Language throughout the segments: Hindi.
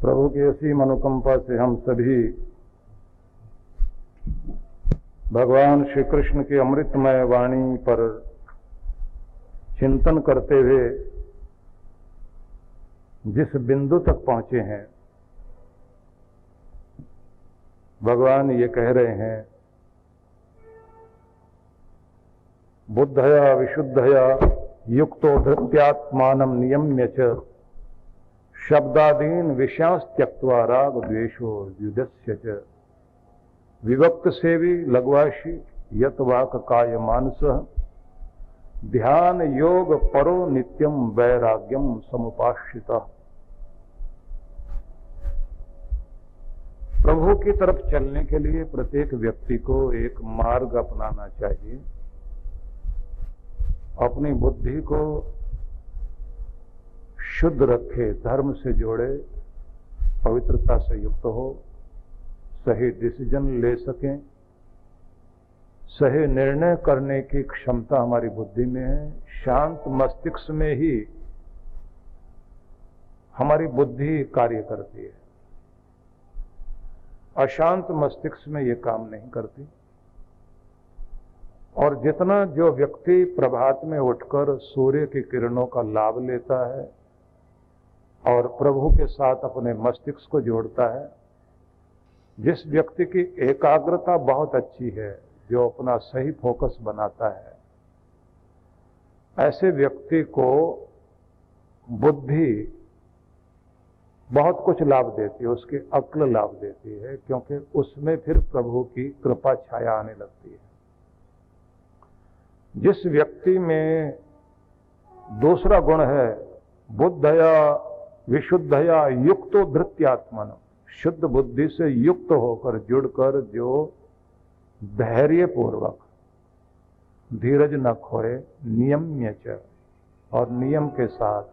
प्रभु की असीम अनुकंपा से हम सभी भगवान श्री कृष्ण की अमृतमय वाणी पर चिंतन करते हुए जिस बिंदु तक पहुंचे हैं, भगवान ये कह रहे हैं, बुद्धया विशुद्धया युक्तो धृत्यात्मानं नियम्य च शब्दादीन विषयांस त्यक्त्वा राग द्वेषो युधस्य च विभक्त सेवी लघ्वाशी यत वाक काय मानसः ध्यान योग परो नित्यम वैराग्यम समुपाश्रितः। प्रभु की तरफ चलने के लिए प्रत्येक व्यक्ति को एक मार्ग अपनाना चाहिए। अपनी बुद्धि को शुद्ध रखे, धर्म से जोड़े, पवित्रता से युक्त हो, सही डिसीजन ले सकें, सही निर्णय करने की क्षमता हमारी बुद्धि में है। शांत मस्तिष्क में ही हमारी बुद्धि कार्य करती है, अशांत मस्तिष्क में ये काम नहीं करती। और जितना जो व्यक्ति प्रभात में उठकर सूर्य की किरणों का लाभ लेता है और प्रभु के साथ अपने मस्तिष्क को जोड़ता है, जिस व्यक्ति की एकाग्रता बहुत अच्छी है, जो अपना सही फोकस बनाता है, ऐसे व्यक्ति को बुद्धि बहुत कुछ लाभ देती है, उसकी अक्ल लाभ देती है, क्योंकि उसमें फिर प्रभु की कृपा छाया आने लगती है। जिस व्यक्ति में दूसरा गुण है, बुद्धया विशुद्धया युक्तो धृत्यात्मन, शुद्ध बुद्धि से युक्त होकर जुड़कर जो धैर्य पूर्वक धीरज न खोए, नियम्य च, और नियम के साथ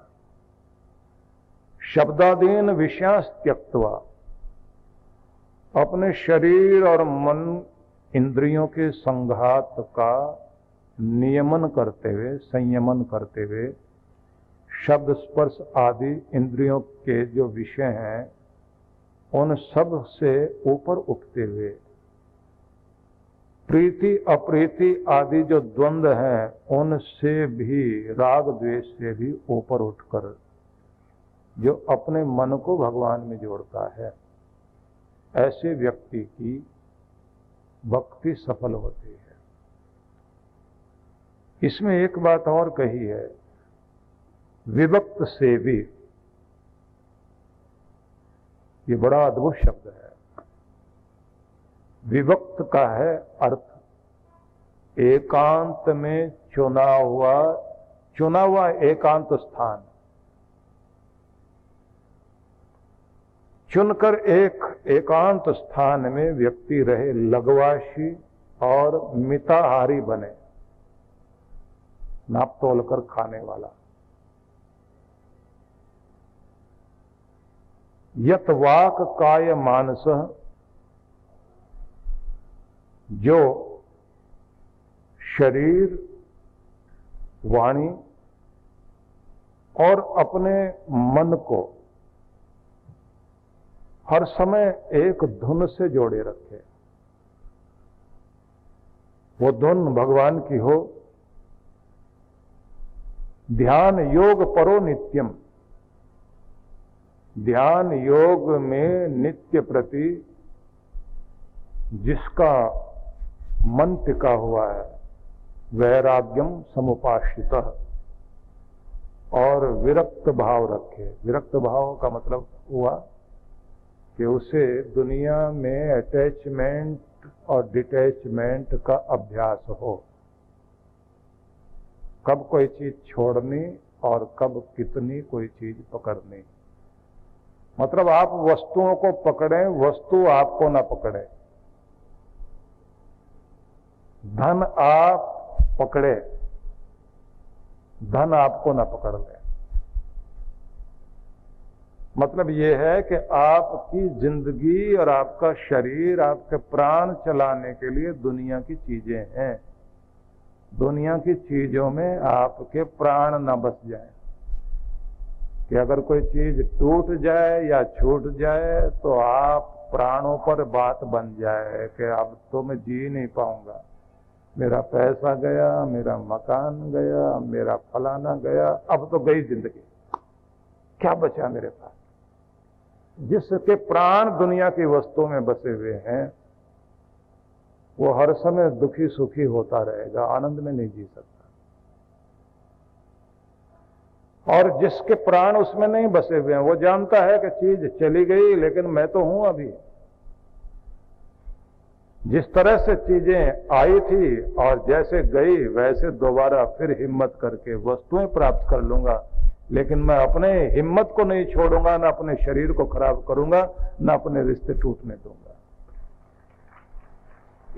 शब्दादीन विषयांस त्यक्त्वा, अपने शरीर और मन इंद्रियों के संघात का नियमन करते हुए, संयमन करते हुए, शब्द स्पर्श आदि इंद्रियों के जो विषय हैं उन सब से ऊपर उठते हुए, प्रीति अप्रीति आदि जो द्वंद्व हैं उनसे भी, राग द्वेष से भी ऊपर उठकर जो अपने मन को भगवान में जोड़ता है, ऐसे व्यक्ति की भक्ति सफल होती है। इसमें एक बात और कही है, विभक्त सेवी। ये बड़ा अद्भुत शब्द है। विभक्त का है अर्थ एकांत में चुना हुआ एकांत स्थान। चुनकर एक एकांत स्थान में व्यक्ति रहे, लघवाशी और मिताहारी बने, नाप तोल कर खाने वाला। यत वाक काय मानस, जो शरीर, वाणी और अपने मन को हर समय एक धुन से जोड़े रखे। वो धुन भगवान की हो। ध्यान योग परो नित्यम, ध्यान योग में नित्य प्रति जिसका मन टिका हुआ है, वैराग्यम समुपाश्रितः, और विरक्त भाव रखे। विरक्त भाव का मतलब हुआ कि उसे दुनिया में अटैचमेंट और डिटैचमेंट का अभ्यास हो, कब कोई चीज छोड़नी और कब कितनी कोई चीज पकड़नी। मतलब आप वस्तुओं को पकड़ें, वस्तु आपको ना पकड़े। धन आप पकड़े, धन आपको ना पकड़ ले। मतलब यह है कि आपकी जिंदगी और आपका शरीर, आपके प्राण चलाने के लिए दुनिया की चीजें हैं। दुनिया की चीजों में आपके प्राण न बस जाएं, कि अगर कोई चीज टूट जाए या छूट जाए तो आप प्राणों पर बात बन जाए कि अब तो मैं जी नहीं पाऊंगा, मेरा पैसा गया, मेरा मकान गया, मेरा फलाना गया, अब तो गई जिंदगी, क्या बचा मेरे पास। जिसके प्राण दुनिया की वस्तुओं में बसे हुए हैं वो हर समय दुखी सुखी होता रहेगा, आनंद में नहीं जी सकता। और जिसके प्राण उसमें नहीं बसे हुए हैं वो जानता है कि चीज चली गई लेकिन मैं तो हूं अभी। जिस तरह से चीजें आई थी और जैसे गई वैसे दोबारा फिर हिम्मत करके वस्तुएं प्राप्त कर लूंगा, लेकिन मैं अपने हिम्मत को नहीं छोड़ूंगा, न अपने शरीर को खराब करूंगा, न अपने रिश्ते टूटने दूंगा।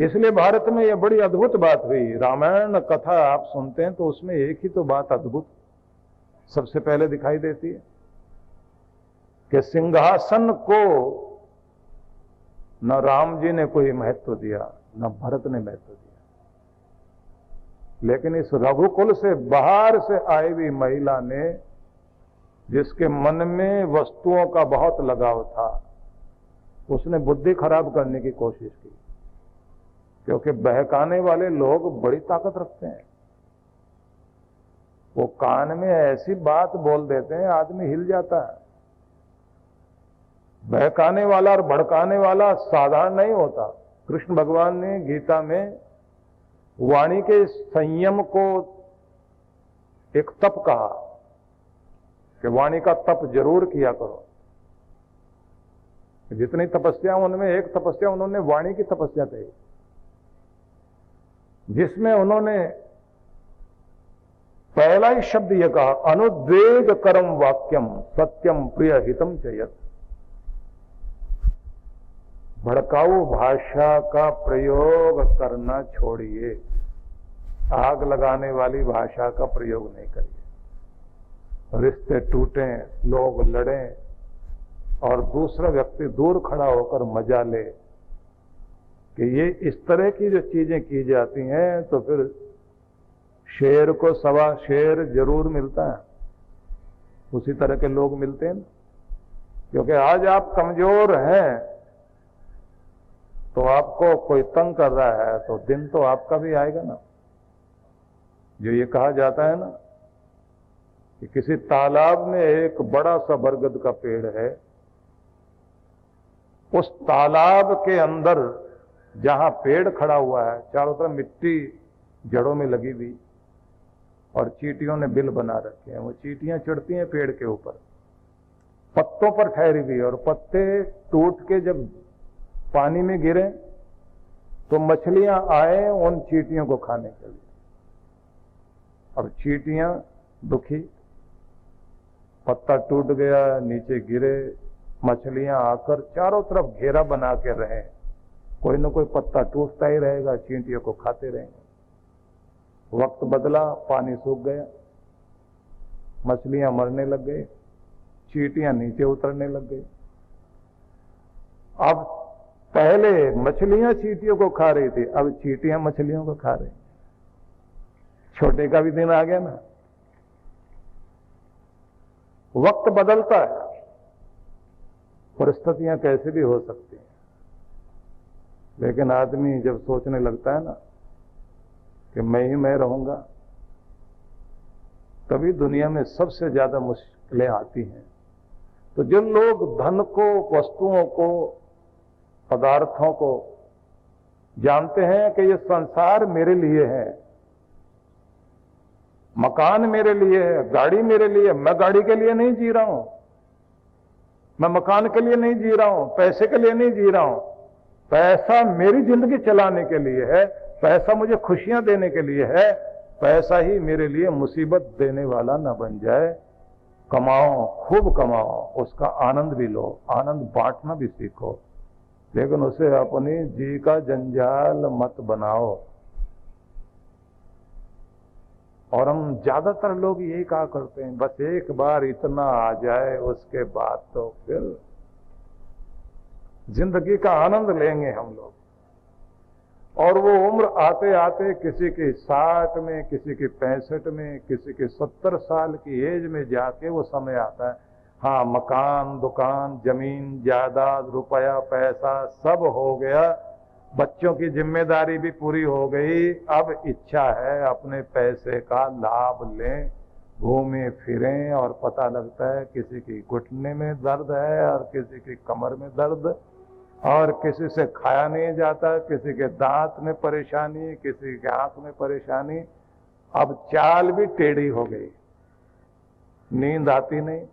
इसलिए भारत में यह बड़ी अद्भुत बात हुई। रामायण कथा आप सुनते हैं तो उसमें एक ही तो बात अद्भुत सबसे पहले दिखाई देती है कि सिंहासन को न राम जी ने कोई महत्व दिया, न भरत ने महत्व दिया, लेकिन इस रघुकुल से बाहर से आई हुई महिला ने, जिसके मन में वस्तुओं का बहुत लगाव था, उसने बुद्धि खराब करने की कोशिश की। क्योंकि बहकाने वाले लोग बड़ी ताकत रखते हैं, वो कान में ऐसी बात बोल देते हैं आदमी हिल जाता है। बहकाने वाला और भड़काने वाला साधारण नहीं होता। कृष्ण भगवान ने गीता में वाणी के संयम को एक तप कहा कि वाणी का तप जरूर किया करो। जितनी तपस्या उनमें एक तपस्या उन्होंने वाणी की तपस्या कही, जिसमें उन्होंने पहला ही शब्द यह कहा, अनुद्वेग करम वाक्यम सत्यम प्रिय हितम चयत। भड़काऊ भाषा का प्रयोग करना छोड़िए, आग लगाने वाली भाषा का प्रयोग नहीं करिए। रिश्ते टूटें, लोग लड़ें और दूसरा व्यक्ति दूर खड़ा होकर मजा ले कि ये इस तरह की जो चीजें की जाती हैं तो फिर शेर को सवा शेर जरूर मिलता है। उसी तरह के लोग मिलते हैं, क्योंकि आज आप कमजोर हैं तो आपको कोई तंग कर रहा है तो दिन तो आपका भी आएगा ना। जो ये कहा जाता है ना कि किसी तालाब में एक बड़ा सा बरगद का पेड़ है, उस तालाब के अंदर जहां पेड़ खड़ा हुआ है चारों तरफ मिट्टी जड़ों में लगी हुई और चींटियों ने बिल बना रखे हैं। वो चींटियां चढ़ती हैं पेड़ के ऊपर, पत्तों पर ठहरी हुई, और पत्ते टूट के जब पानी में गिरे तो मछलियां आए उन चींटियों को खाने के लिए। अब चींटियां दुखी, पत्ता टूट गया, नीचे गिरे, मछलियां आकर चारों तरफ घेरा बना के रहे, कोई न कोई पत्ता टूटता ही रहेगा, चींटियों को खाते रहेंगे। वक्त बदला, पानी सूख गया, मछलियां मरने लग गई, चींटियां नीचे उतरने लग गई। अब पहले मछलियां चींटियों को खा रही थी, अब चींटियां मछलियों को खा रही। छोटे का भी दिन आ गया ना। वक्त बदलता है, परिस्थितियां कैसे भी हो सकती हैं, लेकिन आदमी जब सोचने लगता है ना कि मैं ही मैं रहूंगा, तभी दुनिया में सबसे ज्यादा मुश्किलें आती हैं। तो जो लोग धन को, वस्तुओं को, पदार्थों को जानते हैं कि ये संसार मेरे लिए है, मकान मेरे लिए है, गाड़ी मेरे लिए, मैं गाड़ी के लिए नहीं जी रहा हूं, मैं मकान के लिए नहीं जी रहा हूं, पैसे के लिए नहीं जी रहा हूं, पैसा मेरी जिंदगी चलाने के लिए है, पैसा मुझे खुशियां देने के लिए है, पैसा ही मेरे लिए मुसीबत देने वाला न बन जाए। कमाओ, खूब कमाओ, उसका आनंद भी लो, आनंद बांटना भी सीखो, लेकिन उसे अपनी जी का जंजाल मत बनाओ। और हम ज्यादातर लोग यही कहा करते हैं, बस एक बार इतना आ जाए उसके बाद तो फिर जिंदगी का आनंद लेंगे हम लोग। और वो उम्र आते आते किसी की 60 में, किसी की 65 में, किसी की 70 साल की एज में जाके वो समय आता है। हाँ, मकान, दुकान, जमीन, जायदाद, रुपया, पैसा सब हो गया, बच्चों की जिम्मेदारी भी पूरी हो गई। अब इच्छा है अपने पैसे का लाभ लें, घूमें फिरें, और पता लगता है किसी की घुटने में दर्द है और किसी की कमर में दर्द, और किसी से खाया नहीं जाता, किसी के दांत में परेशानी, किसी के आंख में परेशानी। अब चाल भी टेढ़ी हो गई, नींद आती नहीं।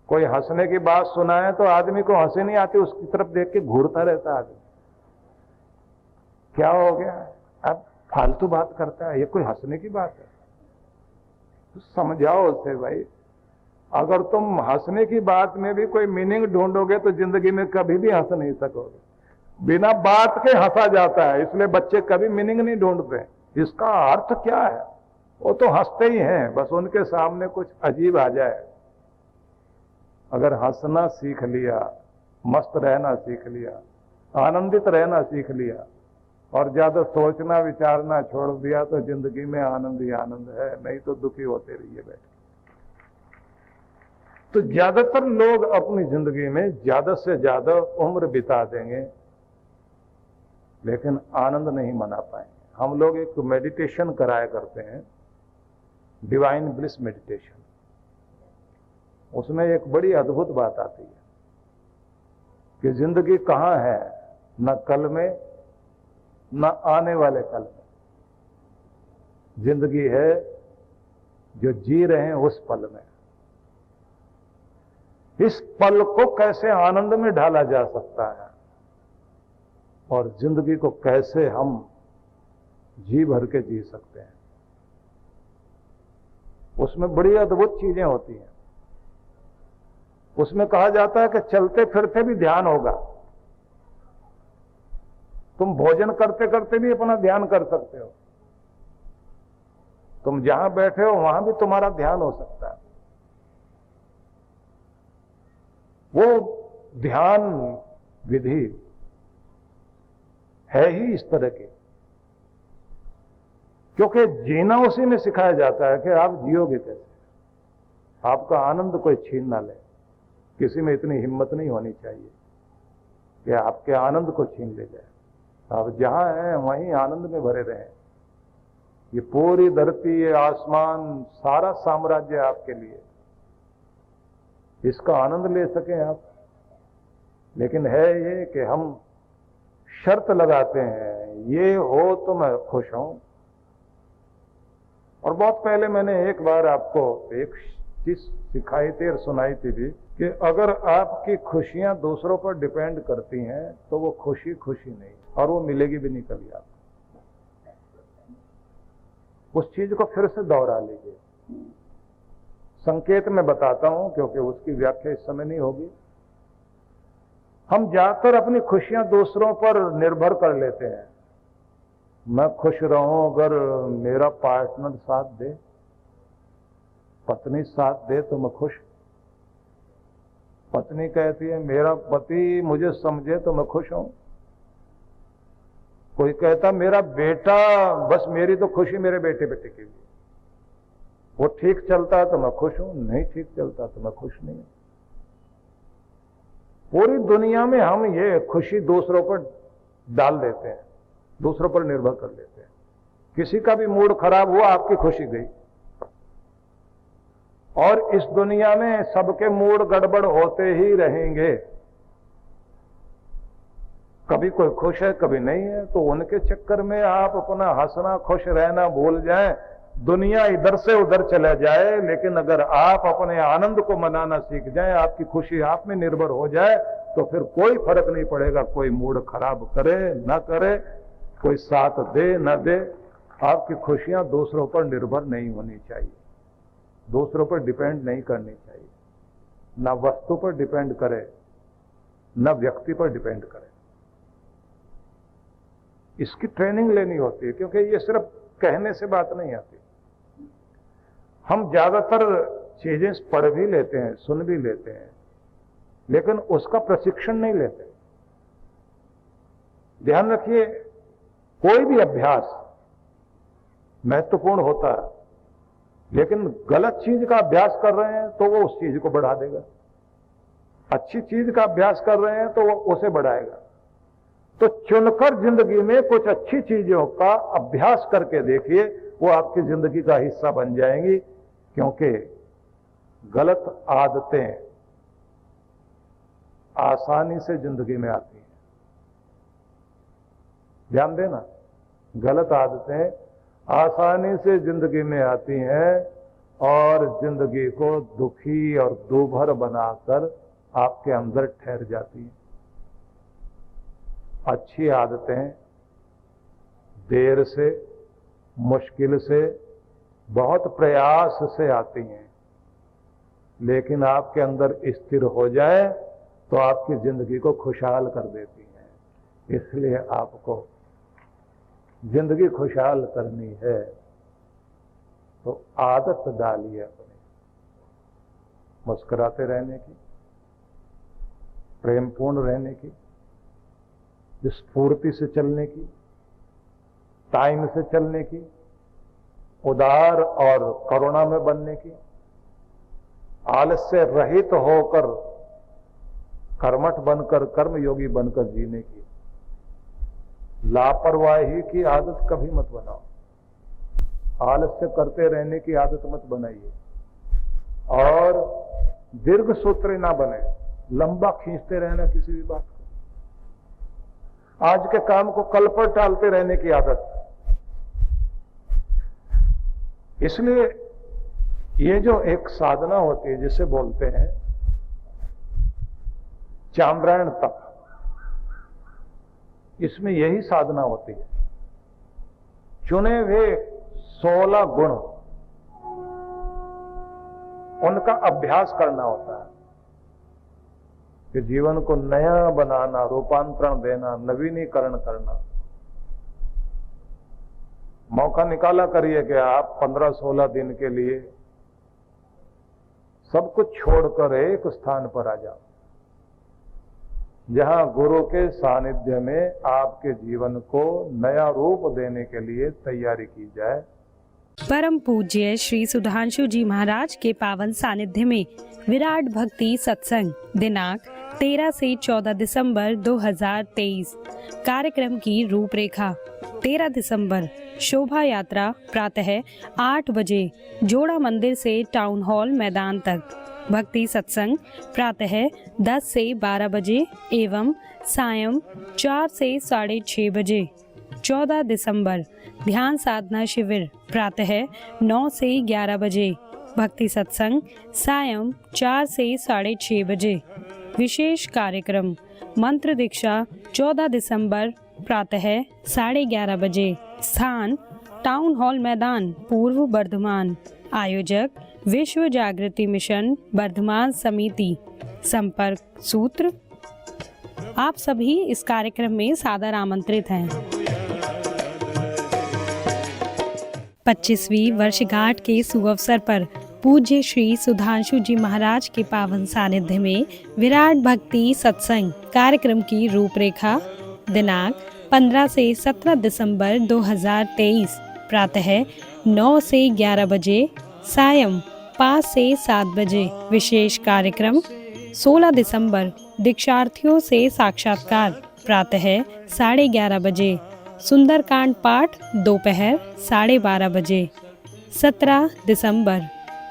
कोई हंसने की बात सुनाए तो आदमी को हंसी नहीं आती, उसकी तरफ देख के घूरता रहता आदमी। क्या हो गया? अब फालतू बात करता है, ये कोई हंसने की बात है? तो समझाओ उसे, भाई अगर तुम हंसने की बात में भी कोई मीनिंग ढूंढोगे तो जिंदगी में कभी भी हंस नहीं सकोगे। बिना बात के हंसा जाता है, इसलिए बच्चे कभी मीनिंग नहीं ढूंढते, इसका अर्थ क्या है। वो तो हंसते ही हैं, बस उनके सामने कुछ अजीब आ जाए। अगर हंसना सीख लिया, मस्त रहना सीख लिया, आनंदित रहना सीख लिया, और ज्यादा सोचना विचारना छोड़ दिया, तो जिंदगी में आनंद ही आनंद है, नहीं तो दुखी होते रहिए बैठे। तो ज्यादातर लोग अपनी जिंदगी में ज्यादा से ज्यादा उम्र बिता देंगे, लेकिन आनंद नहीं मना पाएंगे। हम लोग एक मेडिटेशन कराया करते हैं, डिवाइन ब्लिस मेडिटेशन। उसमें एक बड़ी अद्भुत बात आती है कि जिंदगी कहां है, न कल में न आने वाले कल में। जिंदगी है जो जी रहे हैं उस पल में। इस पल को कैसे आनंद में ढाला जा सकता है, और जिंदगी को कैसे हम जी भर के जी सकते हैं, उसमें बड़ी अद्भुत चीजें होती हैं। उसमें कहा जाता है कि चलते फिरते भी ध्यान होगा। तुम भोजन करते करते भी अपना ध्यान कर सकते हो, तुम जहां बैठे हो वहां भी तुम्हारा ध्यान हो सकता है। वो ध्यान विधि है ही इस तरह की, क्योंकि जीना उसी में सिखाया जाता है कि आप जियोगे कैसे, आपका आनंद कोई छीन ना ले। किसी में इतनी हिम्मत नहीं होनी चाहिए कि आपके आनंद को छीन ले जाए। आप जहां हैं वहीं आनंद में भरे रहें। ये पूरी धरती, ये आसमान, सारा साम्राज्य आपके लिए, इसका आनंद ले सकें आप। लेकिन है ये कि हम शर्त लगाते हैं, ये हो तो मैं खुश हूं। और बहुत पहले मैंने एक बार आपको एक चीज सिखाई थी और सुनाई थी भी, कि अगर आपकी खुशियां दूसरों पर डिपेंड करती हैं तो वो खुशी खुशी नहीं, और वो मिलेगी भी नहीं कभी आपको। उस चीज को फिर से दोहरा लीजिए। संकेत में बताता हूं, क्योंकि उसकी व्याख्या इस समय नहीं होगी। हम ज्यादातर अपनी खुशियां दूसरों पर निर्भर कर लेते हैं। मैं खुश रहूं अगर मेरा पार्टनर साथ दे, पत्नी साथ दे तो मैं खुश। पत्नी कहती है मेरा पति मुझे समझे तो मैं खुश हूं। कोई कहता मेरा बेटा, बस मेरी तो खुशी मेरे बेटे पे टिकी हुई, वो ठीक चलता है तो मैं खुश हूं, नहीं ठीक चलता तो मैं खुश नहीं हूं। पूरी दुनिया में हम ये खुशी दूसरों पर डाल देते हैं, दूसरों पर निर्भर कर लेते हैं। किसी का भी मूड खराब हुआ, आपकी खुशी गई। और इस दुनिया में सबके मूड गड़बड़ होते ही रहेंगे। कभी कोई खुश है, कभी नहीं है, तो उनके चक्कर में आप अपना हंसना, खुश रहना भूल जाएं, दुनिया इधर से उधर चला जाए। लेकिन अगर आप अपने आनंद को मनाना सीख जाएं, आपकी खुशी आप में निर्भर हो जाए, तो फिर कोई फर्क नहीं पड़ेगा कोई मूड खराब करे ना करे, कोई साथ दे ना दे। आपकी खुशियां दूसरों पर निर्भर नहीं होनी चाहिए, दूसरों पर डिपेंड नहीं करनी चाहिए। ना वस्तु पर डिपेंड करे, ना व्यक्ति पर डिपेंड करे। इसकी ट्रेनिंग लेनी होती है, क्योंकि ये सिर्फ कहने से बात नहीं आती। हम ज्यादातर चीजें पढ़ भी लेते हैं, सुन भी लेते हैं, लेकिन उसका प्रशिक्षण नहीं लेते। ध्यान रखिए, कोई भी अभ्यास महत्वपूर्ण होता है, लेकिन गलत चीज का अभ्यास कर रहे हैं तो वो उस चीज को बढ़ा देगा, अच्छी चीज का अभ्यास कर रहे हैं तो वो उसे बढ़ाएगा। तो चुनकर जिंदगी में कुछ अच्छी चीजों का अभ्यास करके देखिए, वो आपकी जिंदगी का हिस्सा बन जाएंगी। क्योंकि गलत आदतें आसानी से जिंदगी में आती हैं। ध्यान देना, गलत आदतें आसानी से जिंदगी में आती हैं और जिंदगी को दुखी और दूभर बनाकर आपके अंदर ठहर जाती हैं। अच्छी आदतें देर से, मुश्किल से, बहुत प्रयास से आती हैं, लेकिन आपके अंदर स्थिर हो जाए तो आपकी जिंदगी को खुशहाल कर देती हैं। इसलिए आपको जिंदगी खुशहाल करनी है तो आदत डालिए अपनी मुस्कुराते रहने की, प्रेमपूर्ण रहने की, स्फूर्ति से चलने की, टाइम से चलने की, उदार और करुणा में बनने की, आलस्य रहित होकर कर्मठ बनकर, कर्मयोगी बनकर जीने की। लापरवाही की आदत कभी मत बनाओ, आलस्य करते रहने की आदत मत बनाइए, और दीर्घ सूत्री ना बने, लंबा खींचते रहना किसी भी बात को, आज के काम को कल पर टालते रहने की आदत। इसलिए ये जो एक साधना होती है जिसे बोलते हैं चाम्रायण तप, इसमें यही साधना होती है। चुने हुए 16 गुण, उनका अभ्यास करना होता है कि जीवन को नया बनाना, रूपांतरण देना, नवीनीकरण करना। मौका निकाला करिए कि आप 15-16 दिन के लिए सब कुछ छोड़कर एक स्थान पर आ जाओ जहां गुरु के सानिध्य में आपके जीवन को नया रूप देने के लिए तैयारी की जाए। परम पूज्य श्री सुधांशु जी महाराज के पावन सानिध्य में विराट भक्ति सत्संग दिनांक 13 से 14 दिसंबर 2023। कार्यक्रम की रूपरेखा। 13 दिसंबर शोभा यात्रा प्रातः 8 बजे जोड़ा मंदिर से टाउन हॉल मैदान तक। भक्ति सत्संग प्रातः 10 से 12 बजे एवं सायं 4 से 6:30 बजे। 14 दिसंबर ध्यान साधना शिविर प्रातः 9 से 11 बजे। भक्ति सत्संग सायं 4 से 6:30 बजे। विशेष कार्यक्रम मंत्र दीक्षा 14 दिसंबर प्रातः 11:30 बजे। स्थान टाउन हॉल मैदान, पूर्व बर्धमान। आयोजक विश्व जागृति मिशन बर्धमान समिति। संपर्क सूत्र। आप सभी इस कार्यक्रम में सादर आमंत्रित हैं। 25वीं वर्षगांठ के सुअवसर पर पूज्य श्री सुधांशु जी महाराज के पावन सानिध्य में विराट भक्ति सत्संग कार्यक्रम की रूपरेखा। दिनांक 15 से 17 दिसंबर 2023। प्रातः 9 से 11 बजे, सायं 5 से 7 बजे। विशेष कार्यक्रम 16 दिसंबर दीक्षार्थियों से साक्षात्कार प्रातः 11:30 बजे। सुंदरकांड पाठ दोपहर 12:30 बजे। 17 दिसंबर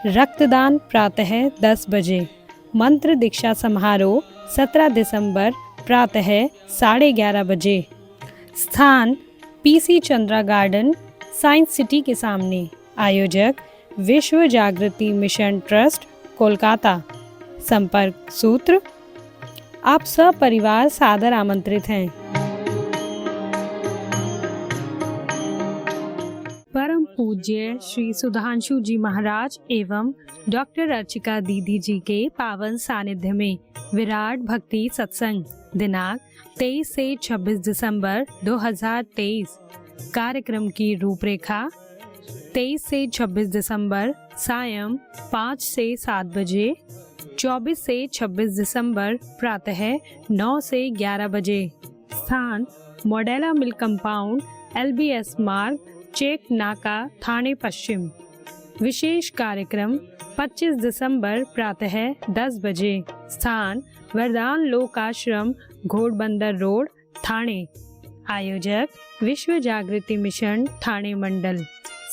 रक्तदान प्रातः 10 बजे। मंत्र दीक्षा समारोह 17 दिसंबर प्रातः 11:30 बजे। स्थान PC Chandra garden, science city के सामने। आयोजक विश्व जागृति मिशन ट्रस्ट, कोलकाता। संपर्क सूत्र। आप सब परिवार सादर आमंत्रित हैं। परम पूज्य श्री सुधांशु जी महाराज एवं डॉक्टर अर्चिका दीदी जी के पावन सानिध्य में विराट भक्ति सत्संग दिनांक 23 से 26 दिसंबर 2023। कार्यक्रम की रूपरेखा। 23 से 26 दिसंबर सायं 5 से 7 बजे। 24 से 26 दिसंबर प्रातः 9 से 11 बजे। स्थान मॉडेला मिल कंपाउंड, LBS मार्ग, चेक नाका, थाने पश्चिम। विशेष कार्यक्रम 25 दिसंबर प्रातः 10 बजे। स्थान वरदान लोक आश्रम, घोड़बंदर रोड, थाने। आयोजक विश्व जागृति मिशन, थाने मंडल।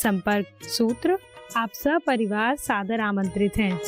संपर्क सूत्र। आप सपरिवार सादर आमंत्रित हैं।